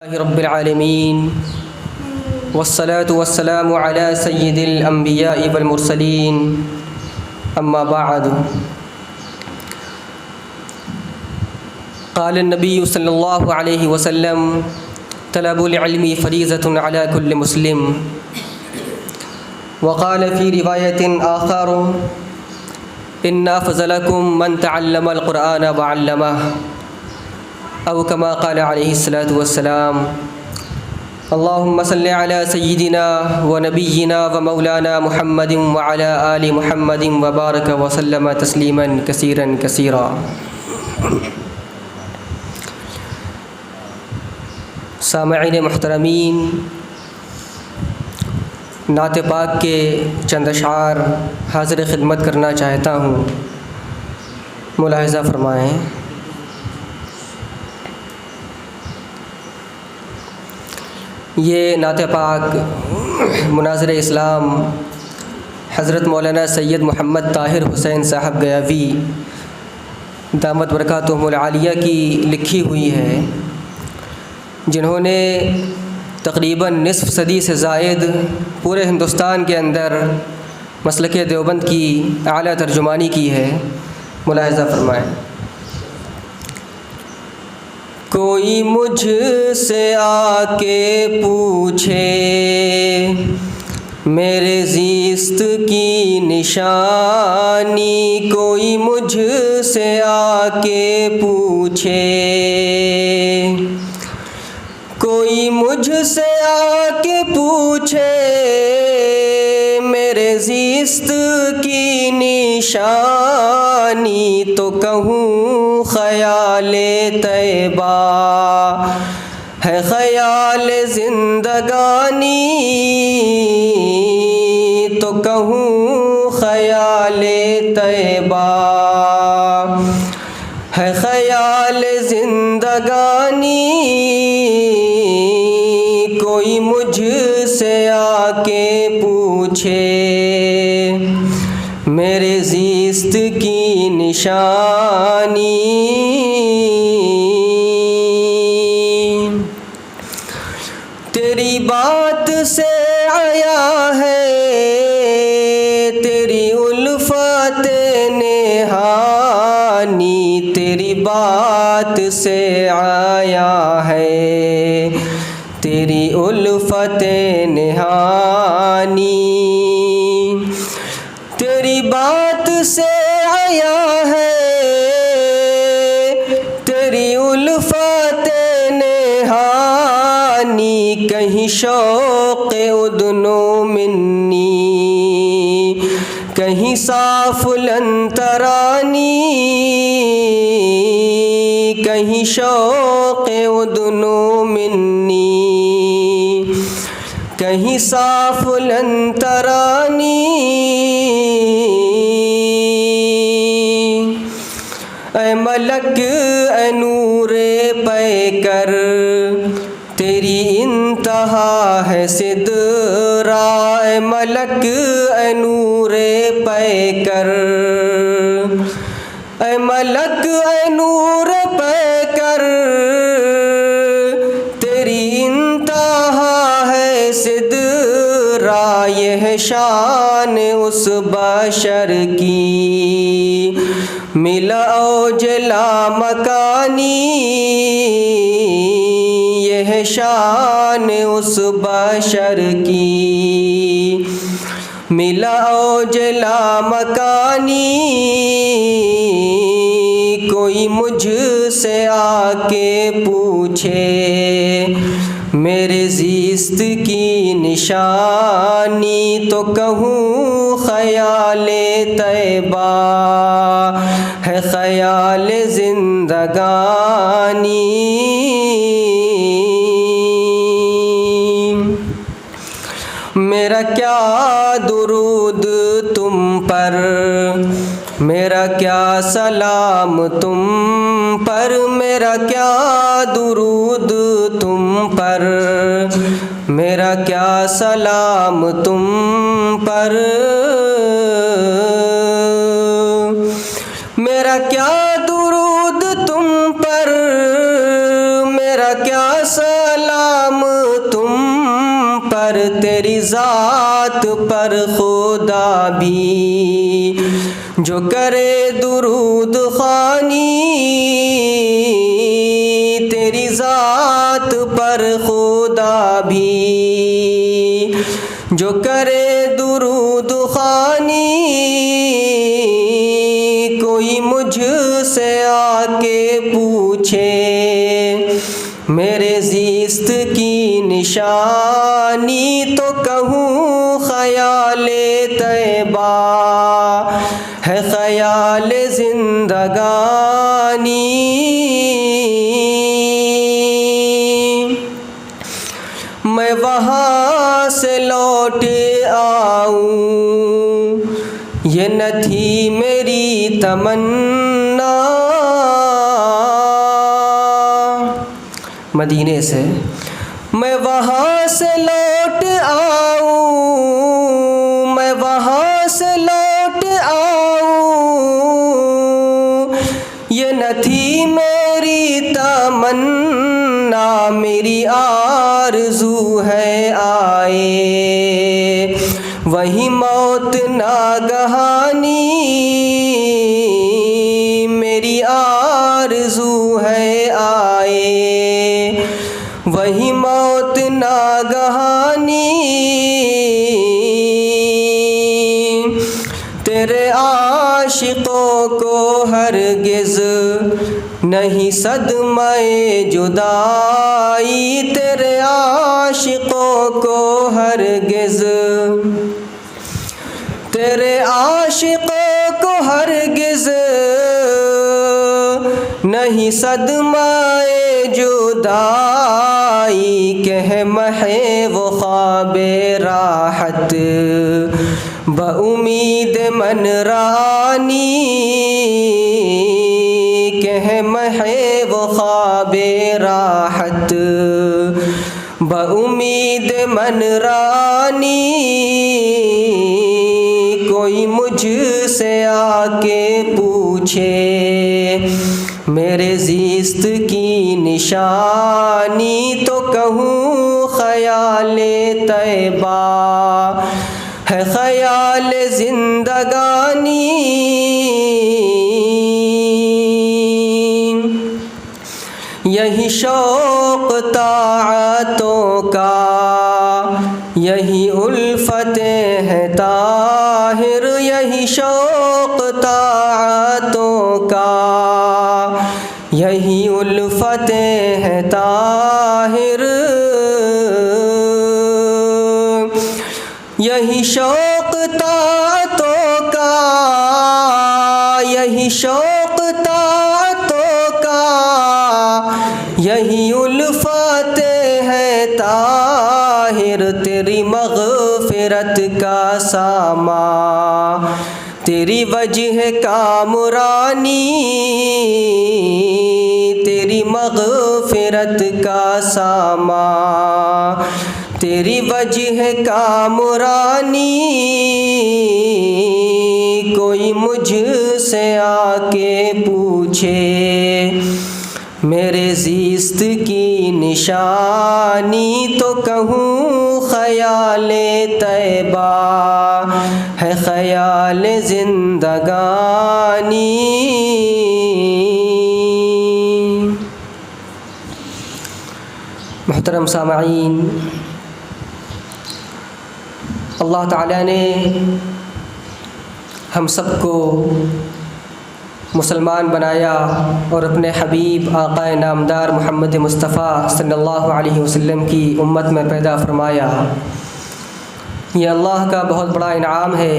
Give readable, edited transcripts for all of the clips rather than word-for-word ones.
رب العالمين والصلاة والسلام على سيد الأنبياء والمرسلين أما بعد قال النبي صلى الله عليه وسلم طلب العلم فريضة على كل مسلم وقال في رواية آخر إن أفضلكم من تعلم القرآن وعلمه أو كما قال عليه الصلاة والسلام اللهم صل على سيدنا ونبينا ومولانا محمد وعلى آل محمد وبارك وسلم تسليما كثيرا كثيرا. سامعین محترمین، نعت پاک کے چند اشعار حاضر خدمت کرنا چاہتا ہوں، ملاحظہ فرمائیں. یہ نعت پاک مناظر اسلام حضرت مولانا سید محمد طاہر حسین صاحب گیاوی دامت برکاتہم العالیہ کی لکھی ہوئی ہے، جنہوں نے تقریباً نصف صدی سے زائد پورے ہندوستان کے اندر مسلک دیوبند کی اعلیٰ ترجمانی کی ہے. ملاحظہ فرمائیں. کوئی مجھ سے آ کے پوچھے میرے زیست کی نشانی، کوئی مجھ سے آ کے پوچھے، کوئی مجھ سے آ کے پوچھے میرے زیست کی نشانی، تو کہوں خیال طیبہ ہے خیال زندگانی، تو کہوں خیال طیبہ ہے خیال زندگانی، کوئی مجھ سے آ کے پوچھے میرے زیست کی نشانی. تیری بات سے آیا ہے تیری الفت نہانی، تیری بات سے آیا ہے تیری الفت نہانی، تیری بات سے آیا ہے تیری الفت نہانی، کہیں شوق ادنو منی کہیں صاف لنترانی، کہیں شوق ادنو منی کہیں صاف لنترانی، اے ملک اے نور پیکر تیری انتہا ہے سدرا، اے ملک اے نور پیکر، اے ملک اے نور پیکر تیری انتہا ہے سدرا، یہ شان اس بشر کی ملا اوجلا مکانی، یہ شان اس بشر کی ملا اوجلا مکانی، کوئی مجھ سے آ کے پوچھے میرے زیست کی نشانی، تو کہوں خیال طیبہ ہے خیال زندگانی. میرا کیا درود تم پر، میرا کیا سلام تم پر، میرا کیا درود تم پر، میرا کیا سلام تم پر، میرا کیا درود تم پر، میرا کیا سلام پر تیری ذات پر خدا بھی جو کرے درود خوانی، تیری ذات پر خدا بھی جو کرے درود خوانی، کوئی مجھ سے آ کے پوچھے میرے زیست کی نشانی، تو کہوں خیال طیبہ ہے خیال زندگانی۔ میں وہاں سے لوٹ آؤں یہ نہ تھی میری تمنا، مدینے سے میں وہاں سے لوٹ آؤں، میں وہاں سے لوٹ آؤں یہ نہ تھی میری تمنا، میری آرزو ہے آئے وہی موت ناگہانی، میری آرزو ہے آئے وہی موت ناگہانی، تیرے عاشقوں کو ہرگز نہیں صدمہ جدائی، تیرے عاشقوں کو ہرگز، تیرے عاشقوں کو ہرگز نہیں صدمہ جدائی، کہ محے وہ خواب راحت بامید من رانی، کہ محے وہ خواب راحت بامید من رانی، کوئی مجھ سے آ کے پوچھے میرے زیست کی نشانی، تو کہوں خیال طیبہ ہے خیال زندگانی۔ یہی شوق طاعتوں کا یہی الفتیں ہیں طاہر، یہی شوق طاعتوں کا یہی الفتیں ہیں طاہر، یہی شوق طاعتوں کا یہی شوق طاعتوں کا یہی الفتیں ہیں طاہر، تیری مغفرت کا سامان تیری وجہ کامرانی، تیری مغفرت کا سامان تیری وجہ کامرانی، کوئی مجھ سے آ کے پوچھے میرے زیست کی نشانی، تو کہوں خیال طیبہ ہے خیال زندگانی۔ محترم سامعین، اللہ تعالیٰ نے ہم سب کو مسلمان بنایا اور اپنے حبیب آقا نامدار محمد مصطفیٰ صلی اللہ علیہ وسلم کی امت میں پیدا فرمایا، یہ اللہ کا بہت بڑا انعام ہے،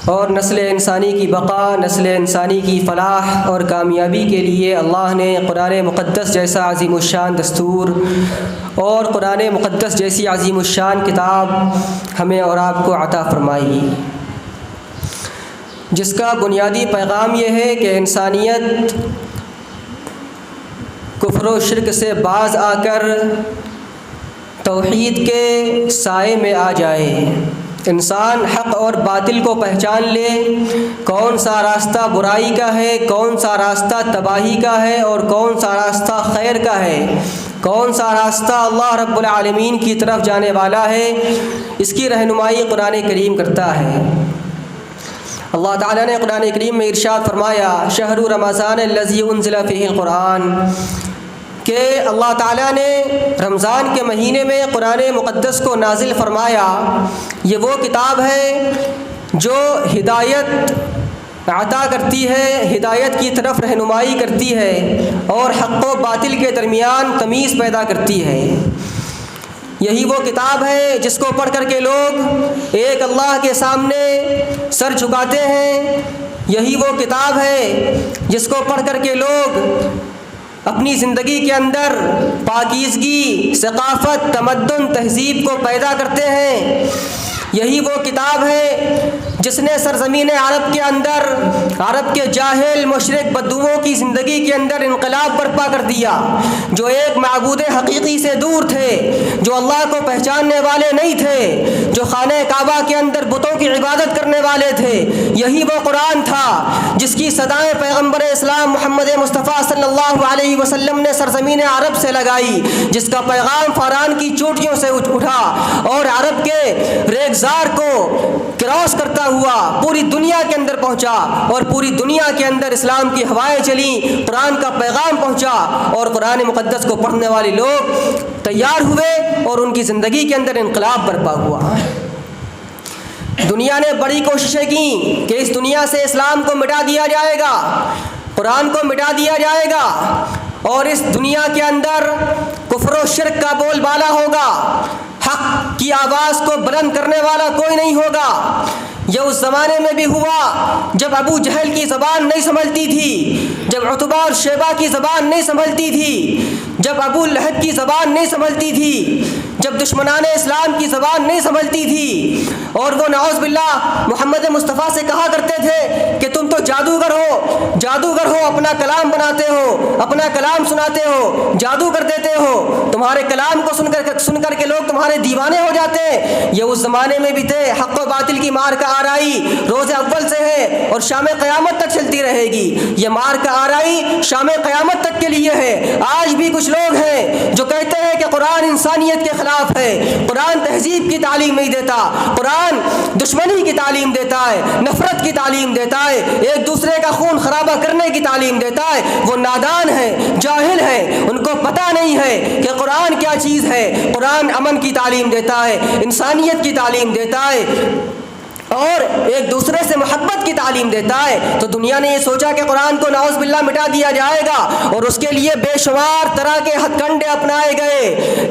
اور نسل انسانی کی بقا، نسل انسانی کی فلاح اور کامیابی کے لیے اللہ نے قرآن مقدس جیسا عظیم الشان دستور اور قرآن مقدس جیسی عظیم الشان کتاب ہمیں اور آپ کو عطا فرمائی، جس کا بنیادی پیغام یہ ہے کہ انسانیت کفر و شرک سے باز آ کر توحید کے سائے میں آ جائے، انسان حق اور باطل کو پہچان لے، کون سا راستہ برائی کا ہے، کون سا راستہ تباہی کا ہے اور کون سا راستہ خیر کا ہے، کون سا راستہ اللہ رب العالمین کی طرف جانے والا ہے، اس کی رہنمائی قرآن کریم کرتا ہے۔ اللہ تعالیٰ نے قرآن کریم میں ارشاد فرمایا شہر رمضان الذی انزل فیہ القرآن، کہ اللہ تعالیٰ نے رمضان کے مہینے میں قرآن مقدس کو نازل فرمایا۔ یہ وہ کتاب ہے جو ہدایت عطا کرتی ہے، ہدایت کی طرف رہنمائی کرتی ہے اور حق و باطل کے درمیان تمیز پیدا کرتی ہے۔ یہی وہ کتاب ہے جس کو پڑھ کر کے لوگ ایک اللہ کے سامنے سر جھکاتے ہیں۔ یہی وہ کتاب ہے جس کو پڑھ کر کے لوگ اپنی زندگی کے اندر پاکیزگی، ثقافت، تمدن، تہذیب کو پیدا کرتے ہیں۔ یہی وہ کتاب ہے جس نے سرزمین عرب کے اندر عرب کے جاہل مشرک بدوؤں کی زندگی کے اندر انقلاب برپا کر دیا، جو ایک معبود حقیقی سے دور تھے، جو اللہ کو پہچاننے والے نہیں تھے، جو خانہ کعبہ کے اندر بتوں کی عبادت کرنے والے تھے۔ یہی وہ قرآن تھا جس کی صدائیں پیغمبر اسلام محمد مصطفیٰ صلی اللہ علیہ وسلم نے سرزمین عرب سے لگائی، جس کا پیغام فاران کی چوٹیوں سے اٹھا اور عرب کے ریگزار کو کراس کرتا ہوا پوری دنیا کے اندر پہنچا، اور پوری دنیا کے اندر اسلام کی ہوائیں چلیں، قرآن کا پیغام پہنچا، اور قرآن مقدس کو پڑھنے والے لوگ تیار ہوئے اور ان کی زندگی کے اندر انقلاب برپا ہوا۔ دنیا نے بڑی کوششیں کی کہ اس دنیا سے اسلام کو مٹا دیا جائے گا، قرآن کو مٹا دیا جائے گا، اور اس دنیا کے اندر کفر و شرک کا بول بالا ہوگا، حق کی آواز کو بلند کرنے والا کوئی نہیں ہوگا۔ یہ اس زمانے میں بھی ہوا جب ابو جہل کی زبان نہیں سنبھلتی تھی، جب عتبہ اور شیبہ کی زبان نہیں سنبھلتی تھی، جب ابو لہب کی زبان نہیں سنبھلتی تھی، جب دشمنان اسلام کی زبان نہیں سنبھلتی تھی، اور وہ نعوذ باللہ محمد مصطفیٰ سے کہا کرتے تھے کہ تم تو جادوگر ہو، اپنا کلام بناتے ہو، اپنا کلام سناتے ہو، جادو کر دیتے ہو، تمہارے کلام کو سن کر کے لوگ تمہارے دیوانے ہو جاتے ہیں۔ یہ اس زمانے میں بھی تھے۔ حق و باطل کی مار کا آرائی روز اول سے ہے اور شام قیامت تک چلتی رہے گی۔ یہ مار کا آرائی شام قیامت تک کے لیے ہے۔ آج بھی کچھ لوگ ہیں جو کہتے ہیں کہ قرآن انسانیت کے خلاف ہے، قرآن تہذیب کی تعلیم نہیں دیتا، قرآن دشمنی کی تعلیم دیتا ہے، نفرت کی تعلیم دیتا ہے، ایک دوسرے کا خون خرابہ کرنے کی تعلیم دیتا ہے۔ وہ نادان ہیں، جاہل ہیں، ان کو پتہ نہیں ہے کہ قرآن کیا چیز ہے۔ قرآن امن کی تعلیم دیتا ہے، انسانیت کی تعلیم دیتا ہے، اور ایک دوسرے سے محبت کی تعلیم دیتا ہے۔ تو دنیا نے یہ سوچا کہ قرآن کو نعوذ باللہ مٹا دیا جائے گا، اور اس کے لیے بے شمار طرح کے ہتھ کنڈے اپنائے گئے۔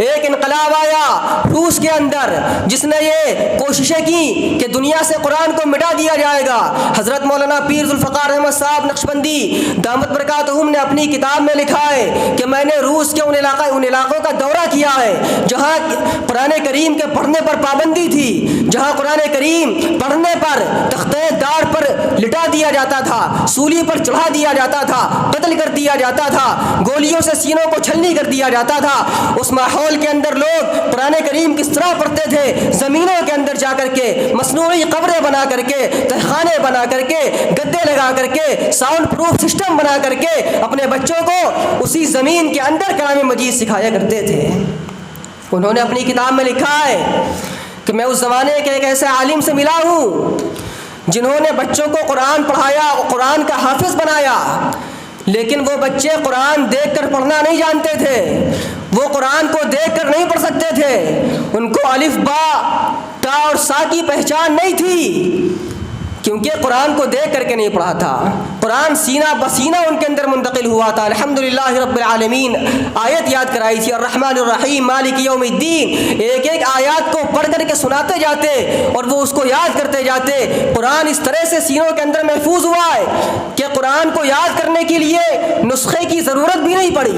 ایک انقلاب آیا روس کے اندر جس نے یہ کوششیں کی کہ دنیا سے قرآن کو مٹا دیا جائے گا۔ حضرت مولانا پیر ذوالفقار احمد صاحب نقشبندی دامت برکاتہم نے اپنی کتاب میں لکھا ہے کہ میں نے روس کے ان علاقوں کا دورہ کیا ہے جہاں قرآن کریم کے پڑھنے پر پابندی تھی، جہاں قرآن کریم پڑھنے پر تختے دار پر لٹا دیا جاتا تھا، سولی پر چڑھا دیا جاتا تھا، قتل کر دیا جاتا تھا، گولیوں سے سینوں کو چھلنی کر دیا جاتا تھا۔ اس ماحول کے اندر لوگ قرآن کریم کس طرح پڑھتے تھے؟ زمینوں کے اندر جا کر کے مصنوعی قبریں بنا کر کے، تہخانے بنا کر کے، گدے لگا کر کے، ساؤنڈ پروف سسٹم بنا کر کے اپنے بچوں کو اسی زمین کے اندر کلام مجید سکھایا کرتے تھے۔ انہوں نے اپنی کتاب میں لکھا ہے کہ میں اس زمانے کے ایک ایسے عالم سے ملا ہوں جنہوں نے بچوں کو قرآن پڑھایا، قرآن کا حافظ بنایا، لیکن وہ بچے قرآن دیکھ کر پڑھنا نہیں جانتے تھے، وہ قرآن کو دیکھ کر نہیں پڑھ سکتے تھے، ان کو الف با تا اور سا کی پہچان نہیں تھی، کیونکہ قرآن کو دیکھ کر کے نہیں پڑھا تھا، قرآن سینہ بسینہ ان کے اندر منتقل ہوا تھا۔ الحمدللہ رب العالمین آیت یاد کرائی تھی، الرحمن الرحیم مالک یوم الدین، ایک ایک آیات کو پڑھ کر کے سناتے جاتے اور وہ اس کو یاد کرتے جاتے۔ قرآن اس طرح سے سینوں کے اندر محفوظ ہوا ہے کہ قرآن کو یاد کرنے کے لیے نسخے کی ضرورت بھی نہیں پڑی۔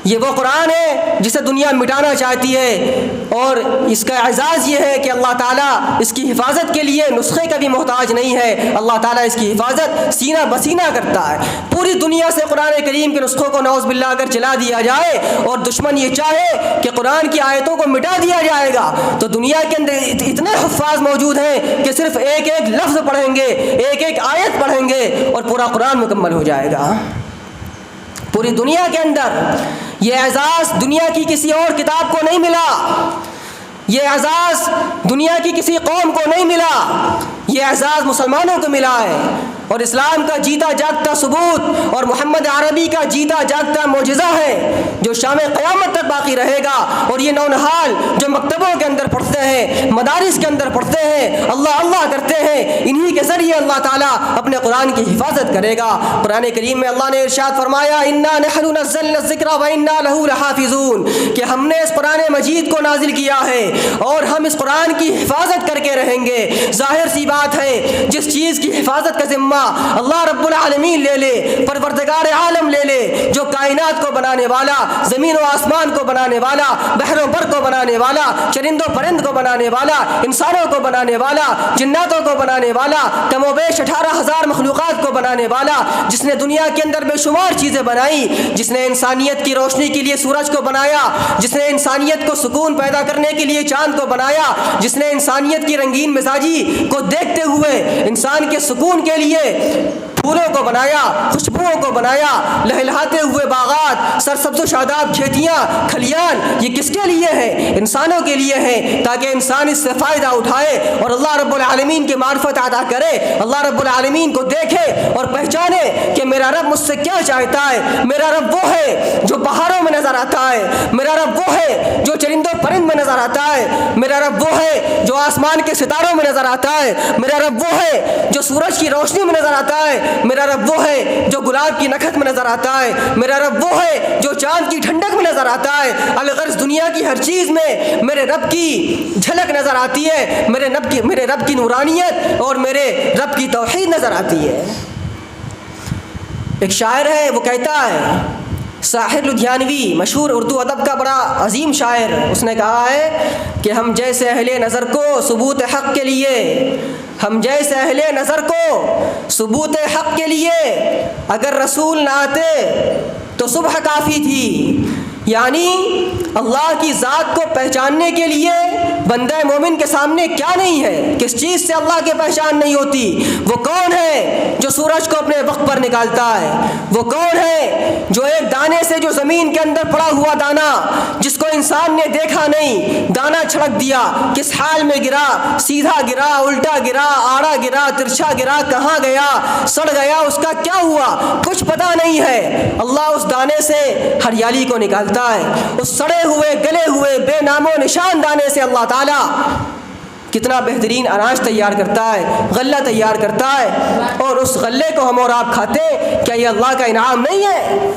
یہ وہ قرآن ہے جسے دنیا مٹانا چاہتی ہے، اور اس کا اعزاز یہ ہے کہ اللہ تعالیٰ اس کی حفاظت کے لیے نسخے کا بھی محتاج نہیں ہے، اللہ تعالیٰ اس کی حفاظت سینہ بسینہ کرتا ہے۔ پوری دنیا سے قرآن کریم کے نسخوں کو نعوذ باللہ اگر چلا دیا جائے اور دشمن یہ چاہے کہ قرآن کی آیتوں کو مٹا دیا جائے گا، تو دنیا کے اندر اتنے حفاظ موجود ہیں کہ صرف ایک ایک لفظ پڑھیں گے، ایک ایک آیت پڑھیں گے اور پورا قرآن مکمل ہو جائے گا۔ پوری دنیا کے اندر یہ اعزاز دنیا کی کسی اور کتاب کو نہیں ملا، یہ اعزاز دنیا کی کسی قوم کو نہیں ملا، یہ اعزاز مسلمانوں کو ملا ہے، اور اسلام کا جیتا جاگتا ثبوت اور محمد عربی کا جیتا جاگتا معجزہ ہے جو شام قیامت تک باقی رہے گا۔ اور یہ نونہال جو مکتبوں کے اندر پڑھتے ہیں، مدارس کے اندر پڑھتے ہیں، اللہ اللہ کرتے ہیں، انہی کے ذریعے اللہ تعالیٰ اپنے قرآن کی حفاظت کرے گا۔ قرآن کریم میں اللہ نے ارشاد فرمایا انا نحن نزلنا الذکر وانا لہ لحافظون، کہ ہم نے اس قرآن مجید کو نازل کیا ہے اور ہم اس قرآن کی حفاظت کر کے رہیں گے۔ ظاہر سی بات ہے جس چیز کی حفاظت کا ذمہ اللہ رب العالمین لے لے، پروردگار عالم لے لے، جو کائنات کو بنانے والا، زمین و آسمان کو بنانے والا، بحر و بر کو بنانے والا، چرند و پرند کو بنانے والا، انسانوں کو بنانے والا، جناتوں کو بنانے والا، کم و بیش 18,000 مخلوقات کو بنانے والا، جس نے دنیا کے اندر بے شمار چیزیں بنائی، جس نے انسانیت کی روشنی کے لیے سورج کو بنایا، جس نے انسانیت کو سکون پیدا کرنے کے لیے چاند کو بنایا، جس نے انسانیت کی رنگین مزاجی کو دیکھتے ہوئے انسان کے سکون کے لیے پھولوں کو بنایا، خوشبوؤں کو بنایا، لہلہاتے ہوئے باغات، سرسبز و شاداب کھیتیاں، کھلیان، یہ کس کے لیے ہے؟ انسانوں کے لیے ہے، تاکہ انسان اس سے فائدہ اٹھائے اور اللہ رب العالمین کی معرفت ادا کرے، اللہ رب العالمین کو دیکھے اور پہچانے کہ میرا رب مجھ سے کیا چاہتا ہے۔ میرا رب وہ ہے جو پہاڑوں میں نظر آتا ہے، میرا رب وہ ہے جو چرندوں پرند میں نظر آتا ہے، میرا رب وہ ہے جو آسمان کے ستاروں میں نظر آتا ہے، میرا رب وہ ہے جو سورج کی روشنی میں نظر آتا ہے، میرا رب وہ ہے جو گلاب کی نکھت میں نظر آتا ہے، میرا رب وہ ہے جو چاند کی ٹھنڈک میں نظر آتا ہے۔ الغرض دنیا کی ہر چیز میں میرے رب کی جھلک نظر آتی ہے، میرے رب کی نورانیت اور میرے رب کی توحید نظر آتی ہے۔ ایک شاعر ہے، وہ کہتا ہے، ساحر لدھیانوی، مشہور اردو ادب کا بڑا عظیم شاعر، اس نے کہا ہے کہ ہم جیسے اہل نظر کو ثبوت حق کے لیے، ہم جیسے اہل نظر کو ثبوت حق کے لیے اگر رسول نہ آتے تو صبح کافی تھی۔ یعنی اللہ کی ذات کو پہچاننے کے لیے بندہ مومن کے سامنے کیا نہیں ہے، کس چیز سے اللہ کی پہچان نہیں ہوتی؟ وہ کون ہے جو سورج کو اپنے وقت پر نکالتا ہے؟ وہ کون ہے جو ایک دانے سے، جو زمین کے اندر پڑا ہوا دانا جس کو انسان نے دیکھا نہیں، دانا چھڑک دیا، کس حال میں گرا، سیدھا گرا، الٹا گرا، آڑا گرا، ترچھا گرا، کہاں گیا، سڑ گیا، اس کا کیا ہوا، کچھ پتہ نہیں ہے۔ اللہ اس دانے سے ہریالی کو نکالتا ہے، اس سڑے ہوئے، گلے ہوئے، بے نام و نشان دانے سے اللہ تعالیٰ کتنا بہترین اناج تیار کرتا ہے، غلہ تیار کرتا ہے، اور اس غلے کو ہم اور آپ کھاتے ہیں۔ کیا یہ اللہ کا انعام نہیں ہے؟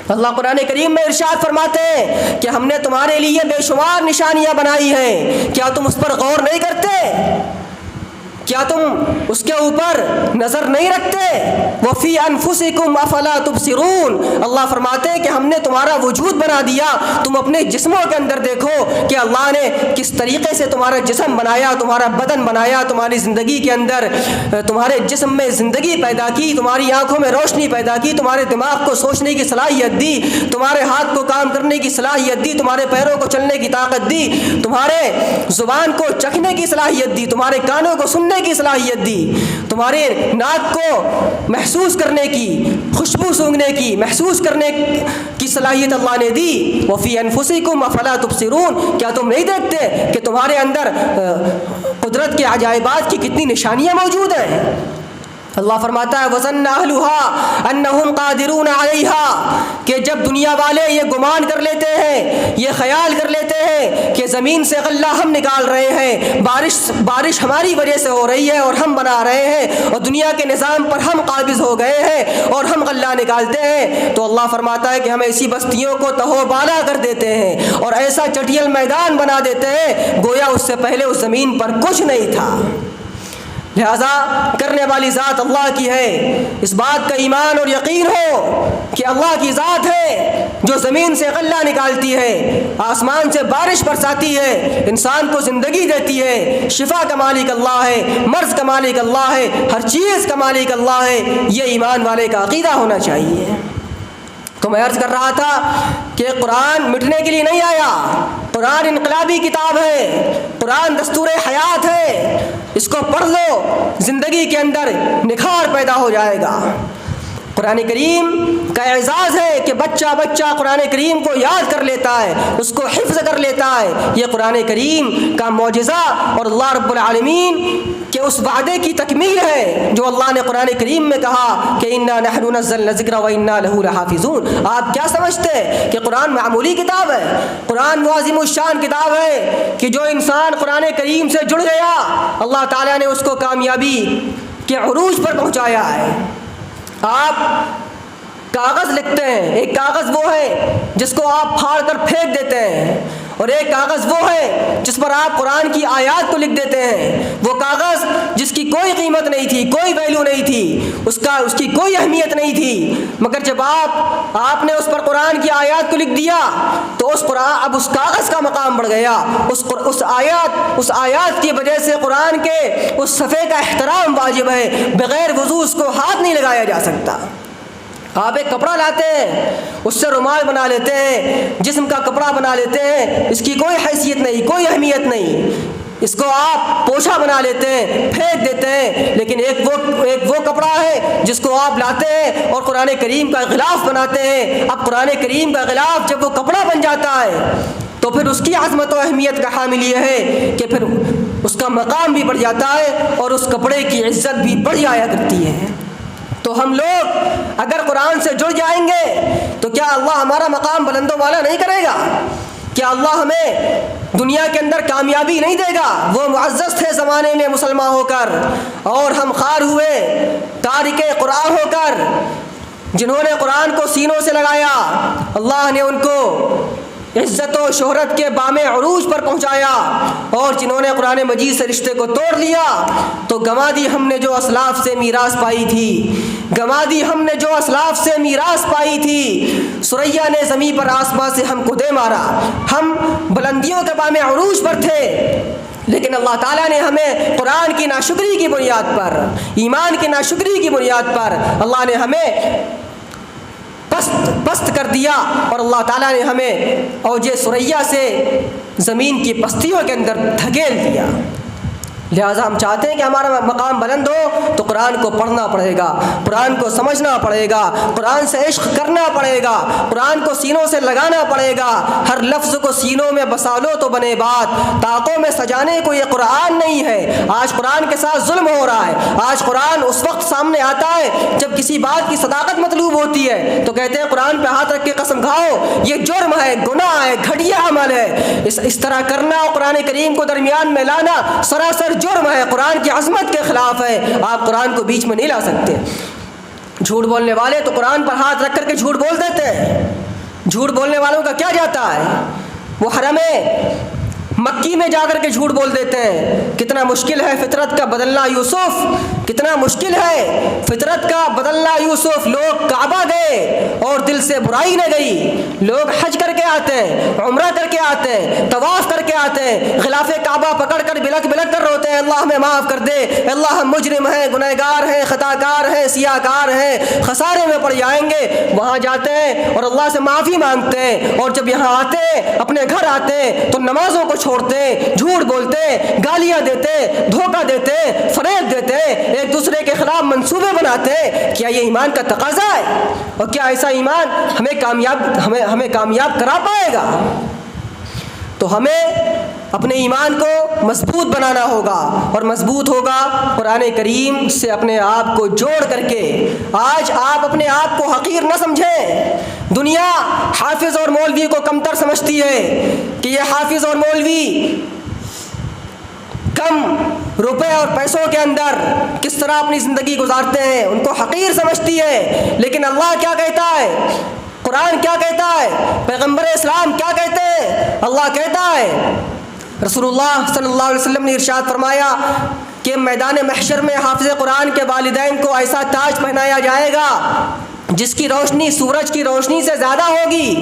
اللہ قرآن کریم میں ارشاد فرماتے ہیں کہ ہم نے تمہارے لیے بے شمار نشانیاں بنائی ہیں، کیا تم اس پر غور نہیں کرتے؟ کیا تم اس کے اوپر نظر نہیں رکھتے؟ وَفِي أَنفُسِكُمْ أَفَلَا تُبْصِرُونَ، اللہ فرماتے ہیں کہ ہم نے تمہارا وجود بنا دیا، تم اپنے جسموں کے اندر دیکھو کہ اللہ نے کس طریقے سے تمہارا جسم بنایا، تمہارا بدن بنایا، تمہاری زندگی کے اندر تمہارے جسم میں زندگی پیدا کی، تمہاری آنکھوں میں روشنی پیدا کی، تمہارے دماغ کو سوچنے کی صلاحیت دی، تمہارے ہاتھ کو کام کرنے کی صلاحیت دی، تمہارے پیروں کو چلنے کی طاقت دی، تمہارے زبان کو چکھنے کی صلاحیت دی، تمہارے کانوں کو سننے کی صلاحیت دی، تمہارے ناک کو محسوس کرنے کی، خوشبو سونگھنے کی، محسوس کرنے کی صلاحیت اللہ نے دی۔ وَفِي أَنفُسِكُمْ أَفَلَا تُبْصِرُونَ، کیا تم نہیں دیکھتے کہ تمہارے اندر قدرت کے عجائبات کی کتنی نشانیاں موجود ہیں؟ اللہ فرماتا ہے وَظَنَّ أَهْلُهَا أَنَّهُمْ قَادِرُونَ عَلَيْهَا، کہ جب دنیا والے یہ گمان کر لیتے ہیں، یہ خیال کر لیتے ہیں کہ زمین سے غلہ ہم نکال رہے ہیں، بارش ہماری وجہ سے ہو رہی ہے اور ہم بنا رہے ہیں، اور دنیا کے نظام پر ہم قابض ہو گئے ہیں اور ہم غلہ نکالتے ہیں، تو اللہ فرماتا ہے کہ ہم ایسی بستیوں کو تہو بالا کر دیتے ہیں اور ایسا چٹیل میدان بنا دیتے ہیں گویا اس سے پہلے اس زمین پر کچھ نہیں تھا۔ لہذا کرنے والی ذات اللہ کی ہے، اس بات کا ایمان اور یقین ہو کہ اللہ کی ذات ہے جو زمین سے غلہ نکالتی ہے، آسمان سے بارش برساتی ہے، انسان کو زندگی دیتی ہے، شفا کا مالک اللہ ہے، مرض کا مالک اللہ ہے، ہر چیز کا مالک اللہ ہے۔ یہ ایمان والے کا عقیدہ ہونا چاہیے۔ تو میں عرض کر رہا تھا کہ قرآن مٹنے کے لیے نہیں آیا، قرآن انقلابی کتاب ہے، قرآن دستور حیات ہے، اس کو پڑھ لو، زندگی کے اندر نکھار پیدا ہو جائے گا۔ قرآن کریم کا اعزاز ہے کہ بچہ بچہ قرآن کریم کو یاد کر لیتا ہے، اس کو حفظ کر لیتا ہے۔ یہ قرآن کریم کا معجزہ اور اللہ رب العالمین کے اس وعدے کی تکمیل ہے جو اللہ نے قرآن کریم میں کہا کہ انا نحن نزلنا الذکر وانا لہ لحافظون۔ آپ کیا سمجھتے ہیں کہ قرآن معمولی کتاب ہے؟ قرآن معظم الشان کتاب ہے کہ جو انسان قرآن کریم سے جڑ گیا اللہ تعالیٰ نے اس کو کامیابی کے عروج پر پہنچایا ہے۔ آپ کاغذ لکھتے ہیں، ایک کاغذ وہ ہے جس کو آپ پھاڑ کر پھینک دیتے ہیں، اور ایک کاغذ وہ ہے جس پر آپ قرآن کی آیات کو لکھ دیتے ہیں۔ وہ کاغذ جس کی کوئی قیمت نہیں تھی، کوئی ویلیو نہیں تھی، اس کی کوئی اہمیت نہیں تھی، مگر جب آپ نے اس پر قرآن کی آیات کو لکھ دیا تو اب اس کاغذ کا مقام بڑھ گیا۔ اس آیات کی وجہ سے قرآن کے اس صفحے کا احترام واجب ہے، بغیر وضو اس کو ہاتھ نہیں لگایا جا سکتا۔ آپ ایک کپڑا لاتے ہیں، اس سے رومال بنا لیتے ہیں، جسم کا کپڑا بنا لیتے ہیں، اس کی کوئی حیثیت نہیں، کوئی اہمیت نہیں، اس کو آپ پوچھا بنا لیتے ہیں، پھینک دیتے ہیں۔ لیکن ایک وہ کپڑا ہے جس کو آپ لاتے ہیں اور قرآن کریم کا غلاف بناتے ہیں۔ اب قرآن کریم کا غلاف جب وہ کپڑا بن جاتا ہے تو پھر اس کی عظمت و اہمیت کا حامل یہ ہے کہ پھر اس کا مقام بھی بڑھ جاتا ہے اور اس کپڑے کی عزت بھی بڑھ جایا کرتی ہے۔ تو ہم لوگ اگر قرآن سے جڑ جائیں گے تو کیا اللہ ہمارا مقام بلند و بالا نہیں کرے گا؟ کیا اللہ ہمیں دنیا کے اندر کامیابی نہیں دے گا؟ وہ معزز تھے زمانے میں مسلمان ہو کر، اور ہم خوار ہوئے تارک قرآن ہو کر۔ جنہوں نے قرآن کو سینوں سے لگایا اللہ نے ان کو عزت و شہرت کے بام عروج پر پہنچایا، اور جنہوں نے قرآن مجید سے رشتے کو توڑ لیا تو گنوا دی ہم نے جو اسلاف سے میراث پائی تھی، گنوا دی ہم نے جو اسلاف سے میراث پائی تھی۔ سریا نے زمین پر آسمان سے ہم کو دے مارا، ہم بلندیوں کے بام عروج پر تھے، لیکن اللہ تعالیٰ نے ہمیں قرآن کی ناشکری کی بنیاد پر، ایمان کی ناشکری کی بنیاد پر اللہ نے ہمیں پست کر دیا، اور اللہ تعالیٰ نے ہمیں اوج سریا سے زمین کی پستیوں کے اندر دھکیل دیا۔ لہٰذا ہم چاہتے ہیں کہ ہمارا مقام بلند ہو تو قرآن کو پڑھنا پڑے گا، قرآن کو سمجھنا پڑے گا، قرآن سے عشق کرنا پڑے گا، قرآن کو سینوں سے لگانا پڑے گا۔ ہر لفظ کو سینوں میں بسا لو تو بنے بات، طاقوں میں سجانے کو یہ قرآن نہیں ہے۔ آج قرآن کے ساتھ ظلم ہو رہا ہے۔ آج قرآن اس وقت سامنے آتا ہے جب کسی بات کی صداقت مطلوب ہوتی ہے تو کہتے ہیں قرآن پہ ہاتھ رکھ کے قسم کھاؤ، یہ جرم ہے، گناہ ہے، گھٹیا عمل ہے۔ اس طرح کرنا اور قرآن کریم کو درمیان میں لانا سراسر جرم ہے، قرآن کی عظمت کے خلاف ہے۔ آپ قرآن کو بیچ میں نہیں لا سکتے۔ جھوٹ بولنے والے تو قرآن پر ہاتھ رکھ کر کے جھوٹ بول دیتے ہیں۔ جھوٹ بولنے والوں کا کیا جاتا ہے؟ وہ حرم مکی میں جا کر کے جھوٹ بول دیتے ہیں۔ کتنا مشکل ہے فطرت کا بدلنا یوسف، کتنا مشکل ہے فطرت کا بدلنا یوسف۔ لوگ کعبہ گئے اور دل سے برائی نہ گئی، لوگ حج کر کے آتے ہیں، عمرہ کر کے آتے ہیں، طواف کر کے آتے ہیں، غلاف کعبہ پکڑ کر بلک بلک کر روتے ہیں اللہ ہمیں معاف کر دے، اللہ ہم مجرم ہیں، گنہگار ہیں، خطا کار ہیں، سیاہ کار ہیں، خسارے میں پڑ جائیں گے۔ وہاں جاتے ہیں اور اللہ سے معافی مانگتے ہیں، اور جب یہاں آتے ہیں اپنے گھر آتے ہیں تو نمازوں کو چھوڑتے ہیں، جھوٹ بولتے ہیں، گالیاں دیتے ہیں، دھوکہ دیتے ہیں، فریب دیتے ہیں، ایک دوسرے کے خلاف منصوبے بناتے ہیں۔ کیا یہ ایمان کا تقاضا ہے؟ اور کیا ایسا ایمان ہمیں کامیاب کرا پائے گا؟ تو ہمیں اپنے ایمان کو مضبوط بنانا ہوگا، اور مضبوط ہوگا قرآن کریم سے اپنے آپ کو جوڑ کر کے۔ آج آپ اپنے آپ کو حقیر نہ سمجھیں۔ دنیا حافظ اور مولوی کو کمتر سمجھتی ہے کہ یہ حافظ اور مولوی کم روپے اور پیسوں کے اندر کس طرح اپنی زندگی گزارتے ہیں، ان کو حقیر سمجھتی ہے۔ لیکن اللہ کیا کہتا ہے؟ قرآن کیا کہتا ہے؟ پیغمبر اسلام کیا کہتے ہیں؟ اللہ کہتا ہے، رسول اللہ صلی اللہ علیہ وسلم نے ارشاد فرمایا کہ میدان محشر میں حافظ قرآن کے والدین کو ایسا تاج پہنایا جائے گا جس کی روشنی سورج کی روشنی سے زیادہ ہوگی۔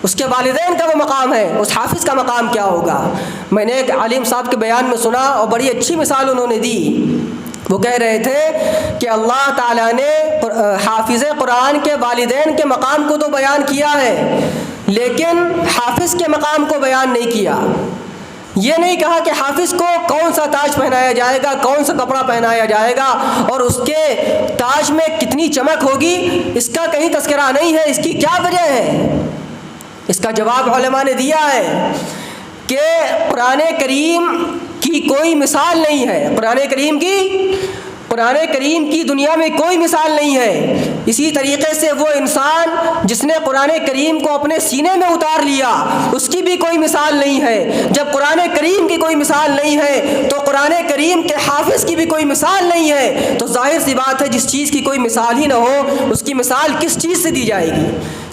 اس کے والدین کا وہ مقام ہے، اس حافظ کا مقام کیا ہوگا؟ میں نے ایک عالم صاحب کے بیان میں سنا اور بڑی اچھی مثال انہوں نے دی۔ وہ کہہ رہے تھے کہ اللہ تعالیٰ نے حافظ قرآن کے والدین کے مقام کو تو بیان کیا ہے، لیکن حافظ کے مقام کو بیان نہیں کیا۔ یہ نہیں کہا کہ حافظ کو کون سا تاج پہنایا جائے گا، کون سا کپڑا پہنایا جائے گا اور اس کے تاج میں کتنی چمک ہوگی، اس کا کہیں تذکرہ نہیں ہے۔ اس کی کیا وجہ ہے؟ اس کا جواب علماء نے دیا ہے کہ قرآن کریم کی کوئی مثال نہیں ہے، قرآن کریم کی دنیا میں کوئی مثال نہیں ہے۔ اسی طریقے سے وہ انسان جس نے قرآن کریم کو اپنے سینے میں اتار لیا، اس کی بھی کوئی مثال نہیں ہے۔ جب قرآن کریم کی کوئی مثال نہیں ہے تو قرآن کریم کے حافظ کی بھی کوئی مثال نہیں ہے، تو ظاہر سی بات ہے جس چیز کی کوئی مثال ہی نہ ہو اس کی مثال کس چیز سے دی جائے گی،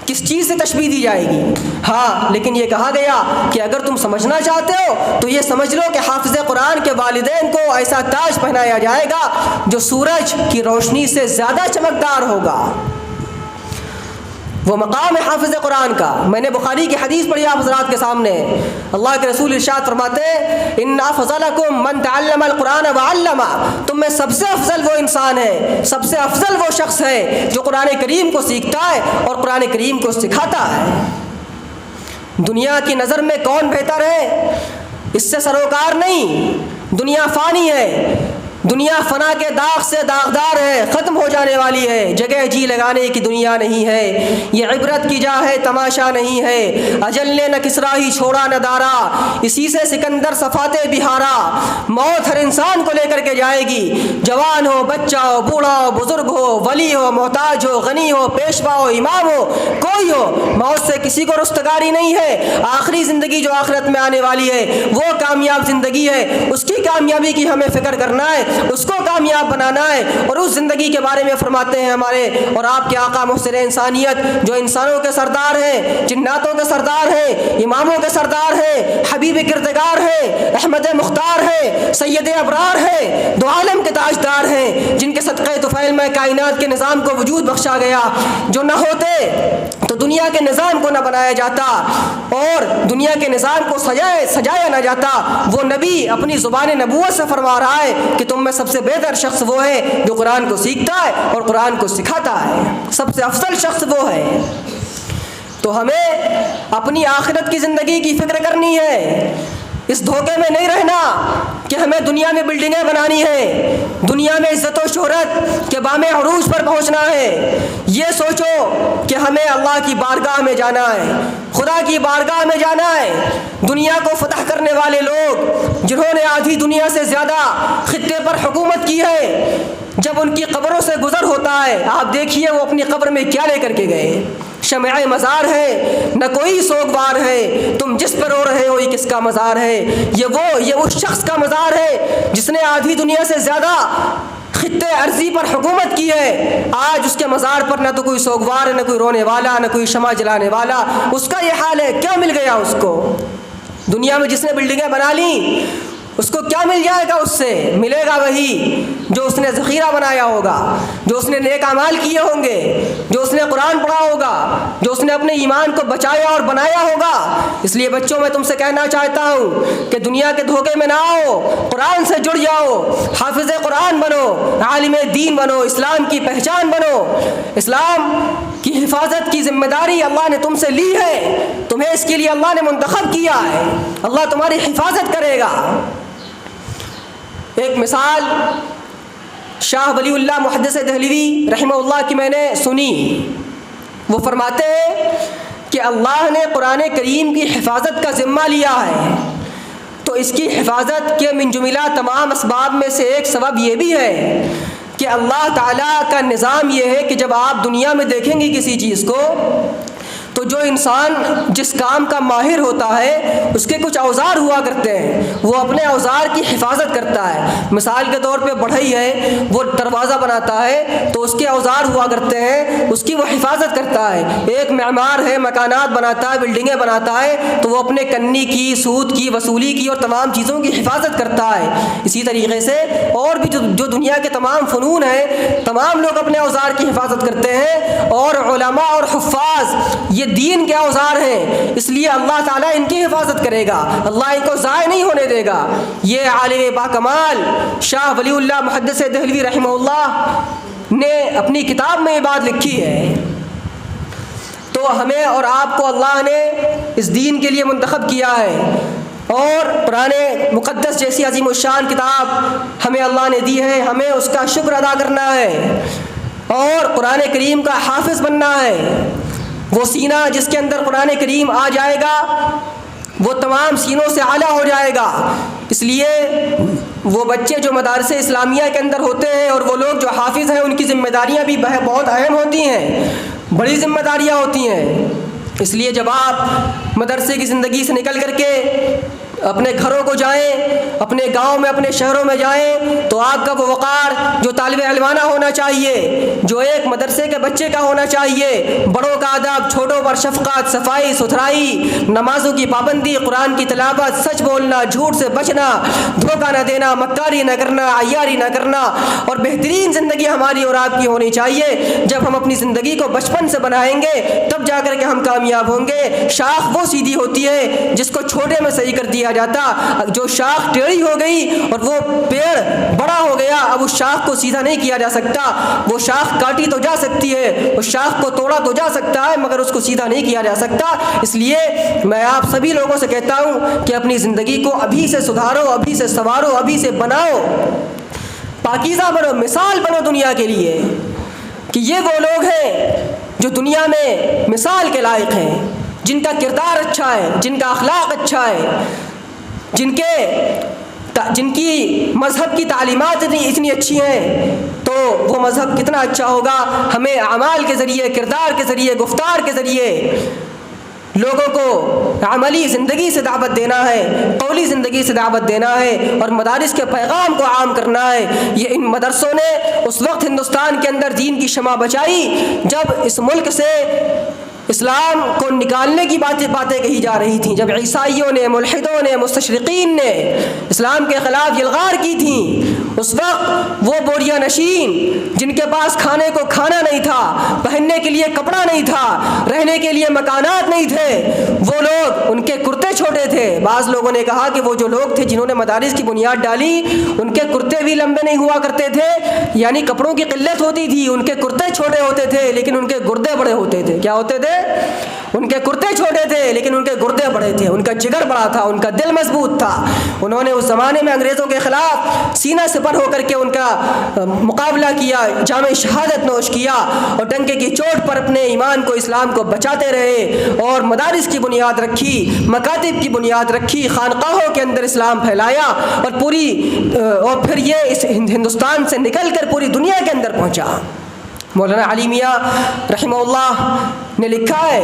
کس چیز سے تشبیہ دی جائے گی؟ ہاں، لیکن یہ کہا گیا کہ اگر تم سمجھنا چاہتے ہو تو یہ سمجھ لو کہ حافظ قرآن کے والدین کو ایسا تاج پہنایا جائے گا جو سورج کی روشنی سے زیادہ چمکدار ہوگا۔ وہ مقام ہے حافظ قرآن کا۔ میں نے بخاری کی حدیث پڑھی آپ حضرات کے سامنے، اللہ کے رسول ارشاد فرماتے ہیں ان افضلکم من تعلم القرآن وعلم، تم میں سب سے افضل وہ انسان ہے، سب سے افضل وہ شخص ہے جو قرآن کریم کو سیکھتا ہے اور قرآن کریم کو سکھاتا ہے۔ دنیا کی نظر میں کون بہتر ہے؟ اس سے سروکار نہیں۔ دنیا فانی ہے، دنیا فنا کے داغ سے داغدار ہے، ختم ہو جانے والی ہے، جگہ جی لگانے کی دنیا نہیں ہے، یہ عبرت کی جا ہے، تماشا نہیں ہے۔ اجل نے نہ کسرا ہی چھوڑا نہ دارا، اسی سے سکندر صفاتے بہارا۔ موت ہر انسان کو لے کر کے جائے گی، جوان ہو، بچہ ہو، بوڑھا ہو، بزرگ ہو، ولی ہو، محتاج ہو، غنی ہو، پیشوا ہو، امام ہو، کوئی ہو، موت سے کسی کو رستگاری نہیں ہے۔ آخری زندگی جو آخرت میں آنے والی ہے وہ کامیاب زندگی ہے، اس کی کامیابی کی ہمیں فکر کرنا ہے، اس کو کامیاب بنانا ہے۔ اور اس زندگی کے بارے میں فرماتے ہیں ہمارے اور آپ کے آقا محسن انسانیت جو انسانوں کے سردار ہیں، جناتوں کے سردار ہیں، اماموں کے سردار ہیں، حبیب کردگار ہیں، احمد مختار ہیں، سید ابرار ہیں، دو عالم کے تاجدار ہیں، جن کے صدقے طفیل میں کائنات کے نظام کو وجود بخشا گیا۔ جو نہ ہوتے تو دنیا کے نظام کو نہ بنایا جاتا اور دنیا کے نظام کو سجایا نہ جاتا۔ وہ نبی اپنی زبان نبوت سے فرما رہا ہے کہ تم میں سب سے بہتر شخص وہ ہے جو قرآن کو سیکھتا ہے اور قرآن کو سکھاتا ہے، سب سے افضل شخص وہ ہے۔ تو ہمیں اپنی آخرت کی زندگی کی فکر کرنی ہے، اس دھوکے میں نہیں رہنا کہ ہمیں دنیا میں بلڈنگیں بنانی ہے، دنیا میں عزت و شہرت کے بام عروج پر پہنچنا ہے۔ یہ سوچو کہ ہمیں اللہ کی بارگاہ میں جانا ہے، خدا کی بارگاہ میں جانا ہے۔ دنیا کو فتح کرنے والے لوگ جنہوں نے آدھی دنیا سے زیادہ خطے پر حکومت کی ہے، جب ان کی قبروں سے گزر ہوتا ہے آپ دیکھیے وہ اپنی قبر میں کیا لے کر کے گئے۔ شمع مزار ہے، نہ کوئی سوگوار ہے، تم جس پر رو رہے ہو یہ کس کا مزار ہے؟ یہ اس شخص کا مزار ہے جس نے آدھی دنیا سے زیادہ خطے عرضی پر حکومت کی ہے۔ آج اس کے مزار پر نہ تو کوئی سوگوار ہے، نہ کوئی رونے والا، نہ کوئی شمع جلانے والا۔ اس کا یہ حال ہے، کیا مل گیا اس کو؟ دنیا میں جس نے بلڈنگیں بنا لی اس کو کیا مل جائے گا؟ اس سے ملے گا وہی جو اس نے ذخیرہ بنایا ہوگا، جو اس نے نیک اعمال کیے ہوں گے، جو اس نے قرآن پڑھا ہوگا، جو اس نے اپنے ایمان کو بچایا اور بنایا ہوگا۔ اس لیے بچوں میں تم سے کہنا چاہتا ہوں کہ دنیا کے دھوکے میں نہ آؤ، قرآن سے جڑ جاؤ، حافظ قرآن بنو، عالم دین بنو، اسلام کی پہچان بنو۔ اسلام کی حفاظت کی ذمہ داری اللہ نے تم سے لی ہے، تمہیں اس کے لیے اللہ نے منتخب کیا ہے، اللہ تمہاری حفاظت کرے گا۔ ایک مثال شاہ ولی اللہ محدث دہلوی رحمہ اللہ کی میں نے سنی۔ وہ فرماتے ہیں کہ اللہ نے قرآن کریم کی حفاظت کا ذمہ لیا ہے تو اس کی حفاظت کے من جملہ تمام اسباب میں سے ایک سبب یہ بھی ہے کہ اللہ تعالیٰ کا نظام یہ ہے کہ جب آپ دنیا میں دیکھیں گے کسی چیز کو تو جو انسان جس کام کا ماہر ہوتا ہے اس کے کچھ اوزار ہوا کرتے ہیں، وہ اپنے اوزار کی حفاظت کرتا ہے۔ مثال کے طور پہ بڑھئی ہے، وہ دروازہ بناتا ہے تو اس کے اوزار ہوا کرتے ہیں، اس کی وہ حفاظت کرتا ہے۔ ایک معمار ہے، مکانات بناتا ہے، بلڈنگیں بناتا ہے تو وہ اپنے کنی کی، سود کی، وصولی کی اور تمام چیزوں کی حفاظت کرتا ہے۔ اسی طریقے سے اور بھی جو دنیا کے تمام فنون ہیں تمام لوگ اپنے اوزار کی حفاظت کرتے ہیں، اور علماء اور حفاظ یہ دین کے اوزار ہیں، اس لیے اللہ تعالیٰ ان کی حفاظت کرے گا، اللہ ان کو ضائع نہیں ہونے دے گا۔ یہ عالم باکمال شاہ ولی اللہ محدث دہلوی رحمہ اللہ نے اپنی کتاب میں یہ بات لکھی ہے۔ تو ہمیں اور آپ کو اللہ نے اس دین کے لیے منتخب کیا ہے، تو ہمیں اس دین کی حفاظت کرنی ہے، اس دین کی پہچان کرنی ہے، اس دین کی اور قرآن مقدس جیسی عظیم الشان کتاب ہمیں اللہ نے دی ہے، ہمیں اس کا شکر ادا کرنا ہے اور قرآن کریم کا حافظ بننا ہے۔ وہ سینہ جس کے اندر قرآن کریم آ جائے گا وہ تمام سینوں سے اعلیٰ ہو جائے گا۔ اس لیے وہ بچے جو مدارس اسلامیہ کے اندر ہوتے ہیں اور وہ لوگ جو حافظ ہیں ان کی ذمہ داریاں بھی بہت اہم ہوتی ہیں، بڑی ذمہ داریاں ہوتی ہیں۔ اس لیے جب آپ مدرسے کی زندگی سے نکل کر کے اپنے گھروں کو جائیں، اپنے گاؤں میں اپنے شہروں میں جائیں تو آپ کا وہ وقار جو طالب علمانہ ہونا چاہیے، جو ایک مدرسے کے بچے کا ہونا چاہیے، بڑوں کا ادب، چھوٹوں پر شفقت، صفائی ستھرائی، نمازوں کی پابندی، قرآن کی تلاوت، سچ بولنا، جھوٹ سے بچنا، دھوکہ نہ دینا، مکاری نہ کرنا، عیاری نہ کرنا، اور بہترین زندگی ہماری اور آپ کی ہونی چاہیے۔ جب ہم اپنی زندگی کو بچپن سے بنائیں گے تب جا کر کے ہم کامیاب ہوں گے۔ شاخ وہ سیدھی ہوتی ہے جس کو چھوٹے میں صحیح کر دیا جاتا، جو شاخ ٹیڑھی ہو گئی اور وہ پیڑ بڑا ہو گیا، اب اس شاخ کو سیدھا نہیں کیا جا سکتا۔ وہ شاخ کاٹی تو جا سکتی ہے، اس شاخ کو توڑا تو جا سکتا ہے، مگر اس کو سیدھا نہیں کیا جا سکتا۔ اس لیے میں آپ سبھی لوگوں سے کہتا ہوں کہ اپنی زندگی کو ابھی سے سدھارو، ابھی سے سنوارو، ابھی سے بناؤ، پاکیزہ بنو، مثال بنو دنیا کے لیے کہ یہ وہ لوگ ہیں جو دنیا میں مثال کے لائق ہیں، جن کا کردار اچھا ہے، جن کا اخلاق اچھا ہے، جن کی مذہب کی تعلیمات اتنی اچھی ہیں، تو وہ مذہب کتنا اچھا ہوگا۔ ہمیں اعمال کے ذریعے، کردار کے ذریعے، گفتار کے ذریعے لوگوں کو عملی زندگی سے دعوت دینا ہے، قولی زندگی سے دعوت دینا ہے اور مدارس کے پیغام کو عام کرنا ہے۔ یہ ان مدرسوں نے اس وقت ہندوستان کے اندر دین کی شمع بچائی جب اس ملک سے اسلام کو نکالنے کی باتیں کہی جا رہی تھیں، جب عیسائیوں نے، ملحدوں نے، مستشرقین نے اسلام کے خلاف یلغار کی تھیں۔ اس وقت وہ بوریا نشین جن کے پاس کھانے کو کھانا نہیں تھا، پہننے کے لیے کپڑا نہیں تھا، رہنے کے لیے مکانات نہیں تھے، وہ لوگ، ان کے کرتے چھوٹے تھے۔ بعض لوگوں نے کہا کہ وہ جو لوگ تھے جنہوں نے مدارس کی بنیاد ڈالی ان کے کرتے بھی لمبے نہیں ہوا کرتے تھے، یعنی کپڑوں کی قلت ہوتی تھی، ان کے کرتے چھوٹے ہوتے تھے لیکن ان کے گردے بڑے ہوتے تھے۔ کیا ہوتے تھے؟ ان کے کرتے چھوٹے تھے لیکن ان کے گردے بڑے تھے، ان کا جگر بڑا تھا، ان کا دل مضبوط تھا۔ انہوں نے اس زمانے میں انگریزوں کے خلاف سینہ سپر ہو کر کے ان کا مقابلہ کیا، جامِ شہادت نوش کیا اور ڈنکے کی چوٹ پر اپنے ایمان کو، اسلام کو بچاتے رہے اور مدارس کی بنیاد رکھی، مکاتب کی بنیاد رکھی، خانقاہوں کے اندر اسلام پھیلایا اور پھر یہ اس ہندوستان سے نکل کر پوری دنیا کے اندر پہنچا۔ مولانا علی میاں رحمہ اللہ نے لکھا ہے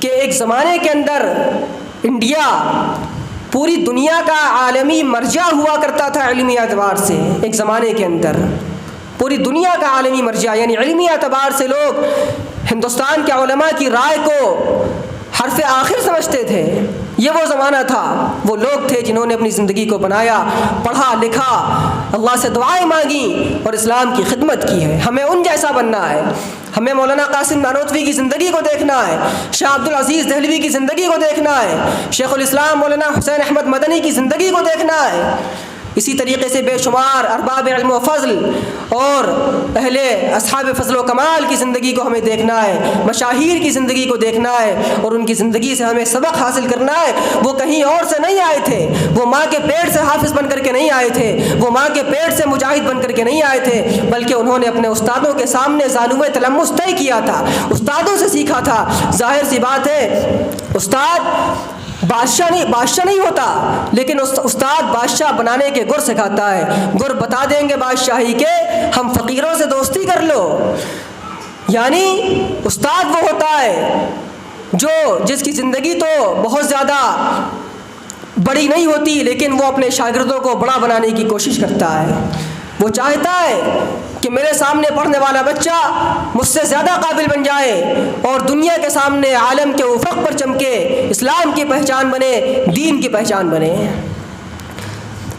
کہ ایک زمانے کے اندر انڈیا پوری دنیا کا عالمی مرجع ہوا کرتا تھا علمی اعتبار سے۔ ایک زمانے کے اندر پوری دنیا کا عالمی مرجع، یعنی علمی اعتبار سے لوگ ہندوستان کے علماء کی رائے کو حرف آخر سمجھتے تھے۔ یہ وہ زمانہ تھا، وہ لوگ تھے جنہوں نے اپنی زندگی کو بنایا، پڑھا لکھا، اللہ سے دعائیں مانگی اور اسلام کی خدمت کی ہے۔ ہمیں ان جیسا بننا ہے، ہمیں مولانا قاسم نانوتوی کی زندگی کو دیکھنا ہے، شاہ عبدالعزیز دہلوی کی زندگی کو دیکھنا ہے، شیخ الاسلام مولانا حسین احمد مدنی کی زندگی کو دیکھنا ہے۔ اسی طریقے سے بے شمار ارباب علم و فضل اور اہل اصحاب فضل و کمال کی زندگی کو ہمیں دیکھنا ہے، مشاہیر کی زندگی کو دیکھنا ہے اور ان کی زندگی سے ہمیں سبق حاصل کرنا ہے۔ وہ کہیں اور سے نہیں آئے تھے، وہ ماں کے پیٹ سے حافظ بن کر کے نہیں آئے تھے، وہ ماں کے پیٹ سے مجاہد بن کر کے نہیں آئے تھے، بلکہ انہوں نے اپنے استادوں کے سامنے زانوِ تلمس طے کیا تھا، استادوں سے سیکھا تھا۔ ظاہر سی بات ہے استاد بادشاہ نہیں ہوتا، لیکن استاد بادشاہ بنانے کے گر سکھاتا ہے۔ گر بتا دیں گے بادشاہی کے، ہم فقیروں سے دوستی کر لو۔ یعنی استاد وہ ہوتا ہے جس کی زندگی تو بہت زیادہ بڑی نہیں ہوتی لیکن وہ اپنے شاگردوں کو بڑا بنانے کی کوشش کرتا ہے۔ وہ چاہتا ہے کہ میرے سامنے پڑھنے والا بچہ مجھ سے زیادہ قابل بن جائے اور دنیا کے سامنے عالم کے افق پر چمکے، اسلام کی پہچان بنے، دین کی پہچان بنے۔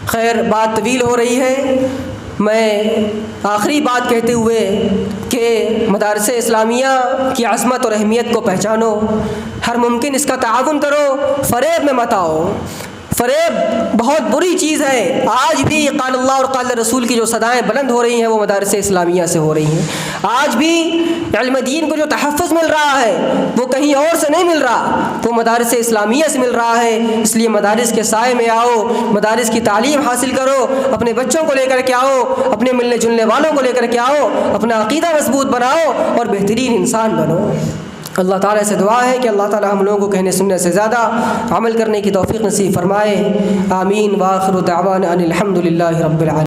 خیر، بات طویل ہو رہی ہے، میں آخری بات کہتے ہوئے کہ مدارس اسلامیہ کی عظمت اور اہمیت کو پہچانو، ہر ممکن اس کا تعاون کرو، فریب میں مت آؤ۔ فریب بہت بری چیز ہے۔ آج بھی قال اللہ اور قال رسول کی جو صدائیں بلند ہو رہی ہیں وہ مدارس اسلامیہ سے ہو رہی ہیں۔ آج بھی علم دین کو جو تحفظ مل رہا ہے وہ کہیں اور سے نہیں مل رہا، وہ مدارس اسلامیہ سے مل رہا ہے۔ اس لیے مدارس کے سائے میں آؤ، مدارس کی تعلیم حاصل کرو، اپنے بچوں کو لے کر کے آؤ، اپنے ملنے جلنے والوں کو لے کر کے آؤ، اپنا عقیدہ مضبوط بناؤ اور بہترین انسان بنو۔ اللہ تعالیٰ سے دعا ہے کہ اللہ تعالیٰ ہم لوگوں کو کہنے سننے سے زیادہ عمل کرنے کی توفیق نصیب فرمائے۔ آمین۔ وآخر دعوانا ان الحمد للہ رب العالمین۔